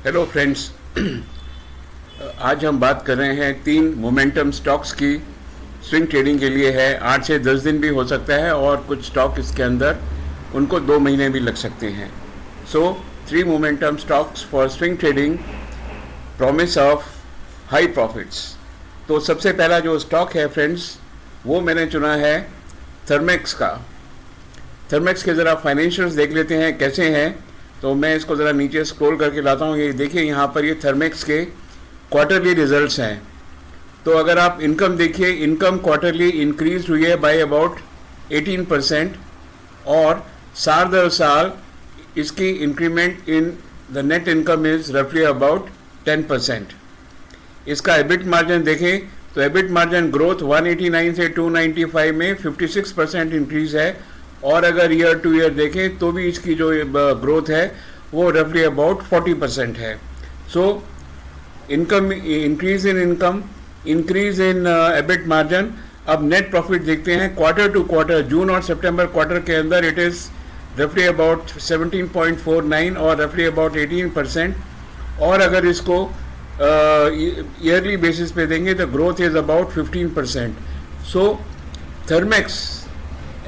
Hello friends. आज हम बात कर रहे हैं 3 मोमेंटम स्टॉक्स की। स्विंग ट्रेडिंग के लिए है, 8 से 10 दिन भी हो सकता है और कुछ स्टॉक इसके अंदर उनको 2 महीने भी लग सकते हैं। सो 3 momentum stocks for swing trading, promise of high profits. तो सबसे पहला जो स्टॉक है फ्रेंड्स, वो मैंने चुना है थर्मेक्स का। थर्मेक्स के ज़रा फाइनेंशियल्स देख लेते हैं कैसे हैं। तो मैं इसको ज़रा नीचे स्क्रॉल करके लाता हूँ। ये देखिए, यहाँ पर ये थर्मेक्स के क्वार्टरली रिजल्ट्स हैं। तो अगर आप इनकम देखिए, इनकम क्वार्टरली इंक्रीज हुई है बाय अबाउट 18% और साल दर साल इसकी increment in the net income is रफली अबाउट 10%। इसका एबिट मार्जिन देखें तो एबिट मार्जिन ग्रोथ 189 से 295 में 56% इंक्रीज है। और अगर ईयर टू ईयर देखें तो भी इसकी जो ग्रोथ है वो रफली अबाउट 40% है। So income increase in income, increase in EBIT margin. अब नेट प्रॉफिट देखते हैं क्वार्टर टू क्वार्टर, जून और सितंबर क्वार्टर के अंदर इट इज़ रफली अबाउट 17.49 और रफली अबाउट 18%। और अगर इसको ईयरली बेसिस पे देंगे तो growth is about 15%। So Thermax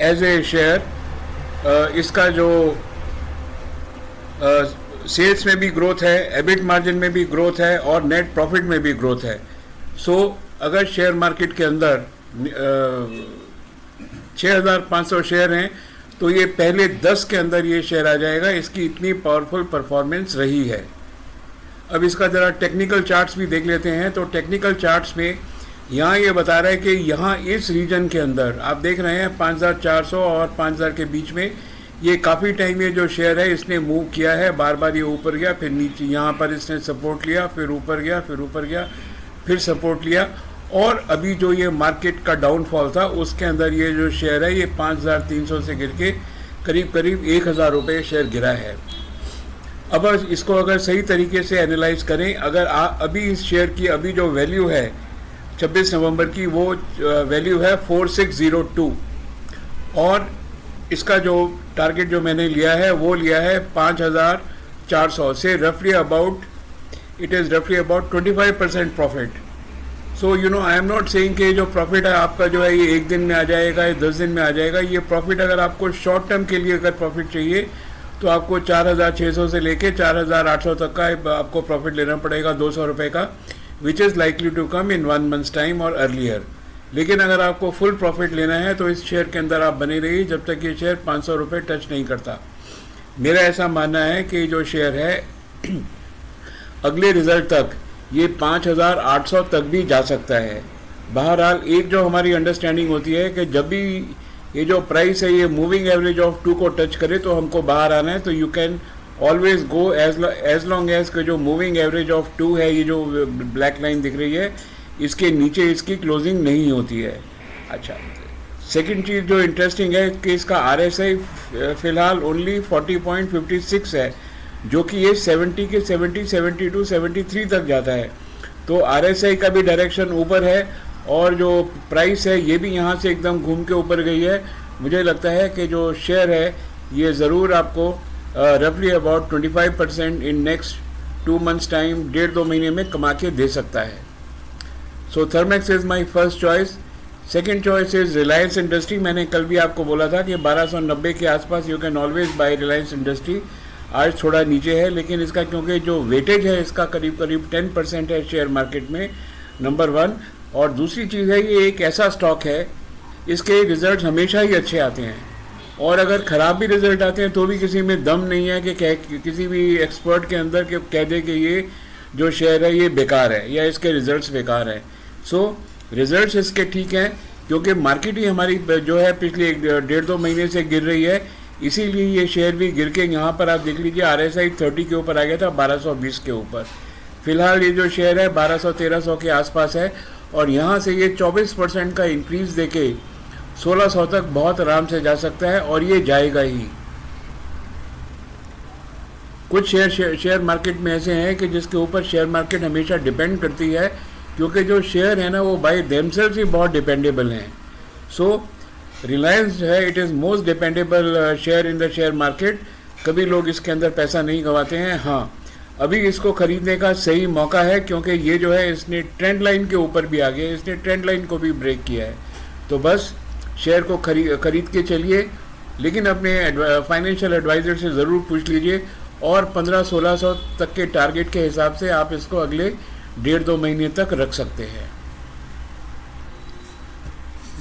as a share, इसका जो सेल्स में भी ग्रोथ है, एबिट मार्जिन में भी ग्रोथ है और नेट प्रॉफिट में भी ग्रोथ है। सो अगर शेयर मार्केट के अंदर 6,500 शेयर हैं तो ये पहले 10 के अंदर ये शेयर आ जाएगा। इसकी इतनी पावरफुल परफॉर्मेंस रही है। अब इसका ज़रा टेक्निकल चार्ट्स भी देख लेते हैं। तो टेक्निकल चार्ट्स में यहाँ ये बता रहा है कि यहाँ इस रीजन के अंदर आप देख रहे हैं 5,400 और 5,000 के बीच में ये काफ़ी टाइम ये जो शेयर है इसने मूव किया है। बार बार ये ऊपर गया, फिर नीचे, यहाँ पर इसने सपोर्ट लिया, फिर ऊपर गया, फिर ऊपर गया, फिर सपोर्ट लिया। और अभी जो ये मार्केट का डाउनफॉल था उसके अंदर ये जो शेयर है ये 5,300 से गिर के करीब करीब 1,000 रुपये शेयर गिरा है। अब इसको अगर सही तरीके से एनालाइज करें, अगर अभी इस शेयर की अभी जो वैल्यू है 26 नवंबर की, वो वैल्यू है 4602 और इसका जो टारगेट जो मैंने लिया है वो लिया है 5,400 से रफली अबाउट, इट इज़ रफली about 25% profit. So you know, I am not saying कि जो प्रॉफिट है आपका जो है ये 1 दिन में आ जाएगा या 10 दिन में आ जाएगा। ये प्रॉफिट अगर आपको शॉर्ट टर्म के लिए अगर प्रॉफिट चाहिए तो आपको 4,600 से लेके 4,800 तक का आपको प्रॉफिट लेना पड़ेगा, 200 रुपये का, which is likely to come in 1 months time और अर्लियर। लेकिन अगर आपको फुल प्रॉफिट लेना है तो इस शेयर के अंदर आप बने रहिए जब तक ये शेयर 500 रुपये टच नहीं करता। मेरा ऐसा मानना है कि जो शेयर है अगले रिजल्ट तक ये 5,800 तक भी जा सकता है। बहरहाल एक जो हमारी अंडरस्टैंडिंग होती है कि जब भी ये जो प्राइस है ये मूविंग एवरेज ऑफ 2 को टच करे तो हमको बाहर आना है। तो you can always go as long as के जो मूविंग एवरेज ऑफ 2 है, ये जो ब्लैक लाइन दिख रही है, इसके नीचे इसकी क्लोजिंग नहीं होती है। अच्छा, सेकंड चीज़ जो इंटरेस्टिंग है कि इसका RSI फ़िलहाल ओनली 40.56 है, जो कि ये 70 के 70, 72, 73 तक जाता है। तो RSI का भी डायरेक्शन ऊपर है और जो प्राइस है ये भी यहाँ से एकदम घूम के ऊपर गई है। मुझे लगता है कि जो शेयर है ये ज़रूर आपको रफली about 25% in next 2 months time, 1.5-2 महीने में कमा के दे सकता है। So Thermax is my first choice. Second choice is Reliance industry. मैंने कल भी आपको बोला था कि 1290 के आसपास you can always buy Reliance industry. आज थोड़ा नीचे है लेकिन इसका क्योंकि जो वेटेज है इसका करीब करीब 10% है शेयर मार्केट में, नंबर 1। और दूसरी चीज़ है ये एक ऐसा स्टॉक है इसके रिजल्ट हमेशा ही अच्छे आते हैं और अगर ख़राब भी रिजल्ट आते हैं तो भी किसी में दम नहीं है कि किसी भी एक्सपर्ट के अंदर के कह दे कि ये जो शेयर है ये बेकार है या इसके रिजल्ट्स बेकार हैं। सो रिजल्ट्स इसके ठीक हैं क्योंकि मार्केट ही हमारी जो है पिछले 1.5-2 महीने से गिर रही है, इसीलिए ये शेयर भी गिर के यहाँ पर आप देख लीजिए RSI 30 के ऊपर आ गया था, 1220 के ऊपर। फिलहाल ये जो शेयर है 1200-1300 के आसपास है और यहाँ से ये 24% का इंक्रीज़ देके 1600 तक बहुत आराम से जा सकता है और ये जाएगा ही। कुछ शेयर मार्केट में ऐसे हैं कि जिसके ऊपर शेयर मार्केट हमेशा डिपेंड करती है क्योंकि जो शेयर है ना वो बाय देमसेल्व्स ही बहुत डिपेंडेबल हैं। सो रिलायंस है, it is most dependable share in the share market. कभी लोग इसके अंदर पैसा नहीं गंवाते हैं। हाँ, अभी इसको खरीदने का सही मौका है, क्योंकि ये जो है इसने ट्रेंड लाइन के ऊपर भी आ गया, इसने ट्रेंड लाइन को भी ब्रेक किया है। तो बस शेयर को खरीद के चलिए, लेकिन अपने फाइनेंशियल एडवाइज़र से ज़रूर पूछ लीजिए, और 1500-1600 तक के टारगेट के हिसाब से आप इसको अगले 1.5-2 महीने तक रख सकते हैं।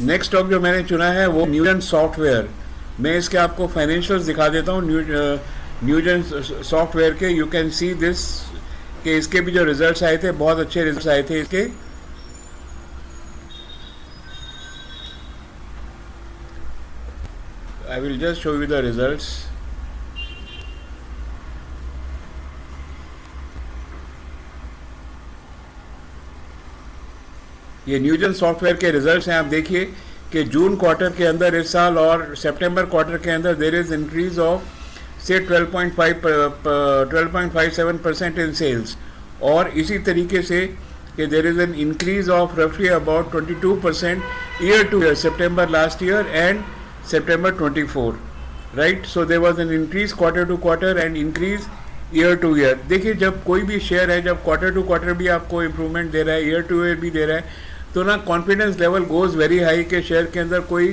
नेक्स्ट स्टॉक जो मैंने चुना है वो न्यूजन सॉफ्टवेयर। मैं इसके आपको फाइनेंशियल्स दिखा देता हूँ न्यूजन सॉफ्टवेयर के। यू कैन सी दिस कि इसके भी जो रिजल्ट्स आए थे, बहुत अच्छे रिजल्ट्स आए थे इसके। I will just show you the results. ये न्यूजन सॉफ्टवेयर के रिजल्ट्स हैं। आप देखिए कि जून क्वार्टर के अंदर इस साल और सितंबर क्वार्टर के अंदर देयर इज इंक्रीज ऑफ से 12.57% इन सेल्स, और इसी तरीके से कि there is an increase of रफली about 22% year to year, September last year and September 24, right. So there was an increase quarter to quarter and increase year to year. देखिए जब कोई भी शेयर है, जब क्वार्टर टू क्वार्टर भी आपको improvement दे रहा है, ईयर टू ईयर भी दे रहा है, तो ना confidence level goes very high के शेयर के अंदर कोई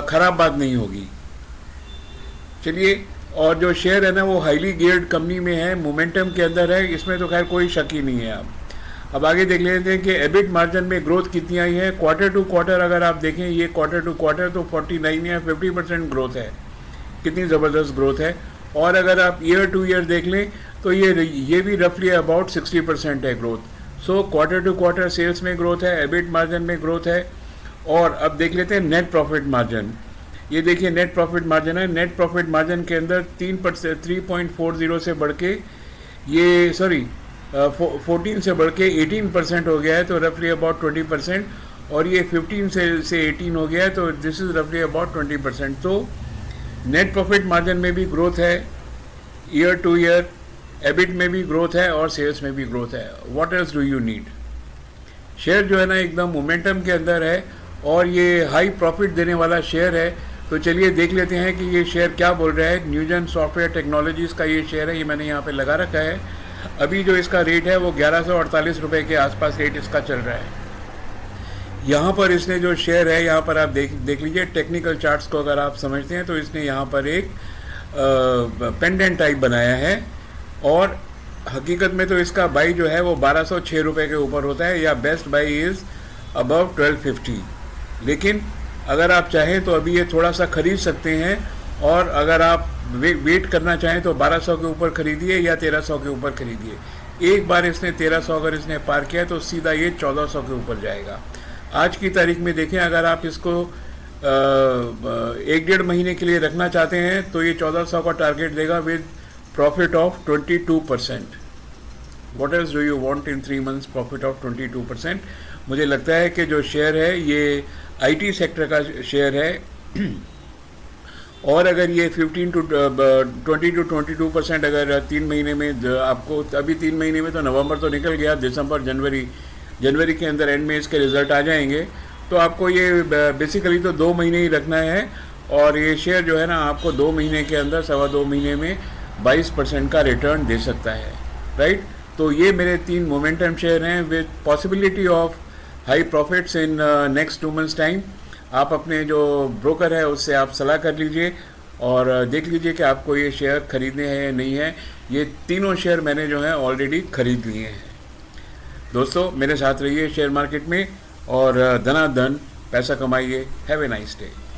ख़राब बात नहीं होगी। चलिए, और जो शेयर है ना वो हाईली गियर्ड कंपनी में है, मोमेंटम के अंदर है, इसमें तो खैर कोई शक ही नहीं है। आप अब आगे देख लेते हैं कि एबिट मार्जिन में ग्रोथ कितनी आई है। क्वार्टर टू क्वार्टर अगर आप देखें, ये क्वार्टर टू क्वार्टर तो 49 या 50% ग्रोथ है, कितनी ज़बरदस्त ग्रोथ है। और अगर आप ईयर टू ईयर देख लें तो ये भी रफली अबाउट 60% है growth. So quarter to quarter sales में ग्रोथ है, एबिट मार्जिन में ग्रोथ है। और अब देख लेते हैं नेट प्रॉफिट मार्जिन। ये देखिए नेट प्रॉफिट मार्जिन है। नेट प्रॉफिट मार्जिन के अंदर 3.40 से बढ़ के ये 14 से बढ़ के 18% हो गया है, तो रफली अबाउट 20%। और ये 15 से 18 हो गया है, तो दिस इज़ रफली अबाउट 20%। तो नेट प्रॉफिट मार्जिन में भी ग्रोथ है, ईयर टू ईयर एबिट में भी ग्रोथ है, और सेल्स में भी ग्रोथ है। What else do you need. Share जो है ना एकदम मोमेंटम के अंदर है, और ये हाई प्रॉफिट देने वाला शेयर है। तो चलिए देख लेते हैं कि ये शेयर क्या बोल रहा है। न्यूजन सॉफ्टवेयर टेक्नोलॉजीज़ का ये शेयर है, ये मैंने यहाँ पे लगा रखा है। अभी जो इसका रेट है वो 1148 रुपये के आसपास रेट इसका चल रहा है। यहाँ पर इसने जो शेयर है, यहाँ पर आप देख लीजिए टेक्निकल चार्ट्स को अगर आप समझते हैं, तो इसने यहाँ पर एक पेंडेंट टाइप बनाया है, और हकीकत में तो इसका बाई जो है वो 1206 रुपये के ऊपर होता है, या बेस्ट बाई इज़ अबव 1250। लेकिन अगर आप चाहें तो अभी ये थोड़ा सा खरीद सकते हैं, और अगर आप वेट करना चाहें तो 1200 के ऊपर खरीदिए या 1300 के ऊपर खरीदिए। एक बार इसने 1300 अगर इसने पार किया तो सीधा ये 1400 के ऊपर जाएगा। आज की तारीख में देखें, अगर आप इसको 1-1.5 महीने के लिए रखना चाहते हैं तो ये 1400 का टारगेट देगा with profit of 22%। What else do you want in 3 months profit of 22%। मुझे लगता है कि जो शेयर है ये आईटी सेक्टर का शेयर है, और अगर ये 20 to 22% अगर 3 महीने में आपको, अभी 3 महीने में तो नवंबर तो निकल गया, दिसंबर जनवरी के अंदर एंड में इसके रिज़ल्ट आ जाएंगे, तो आपको ये बेसिकली तो 2 महीने ही रखना है। और ये शेयर जो है ना आपको 2 महीने के अंदर, 2.25 महीने में 22% का रिटर्न दे सकता है, राइट। तो ये मेरे 3 मोमेंटम शेयर हैं with possibility of high profits in next 2 months time. आप अपने जो ब्रोकर है उससे आप सलाह कर लीजिए और देख लीजिए कि आपको ये शेयर खरीदने हैं या नहीं है। ये तीनों शेयर मैंने जो है ऑलरेडी खरीद लिए हैं। दोस्तों मेरे साथ रहिए शेयर मार्केट में और धनाधन पैसा कमाइए। Have a nice day.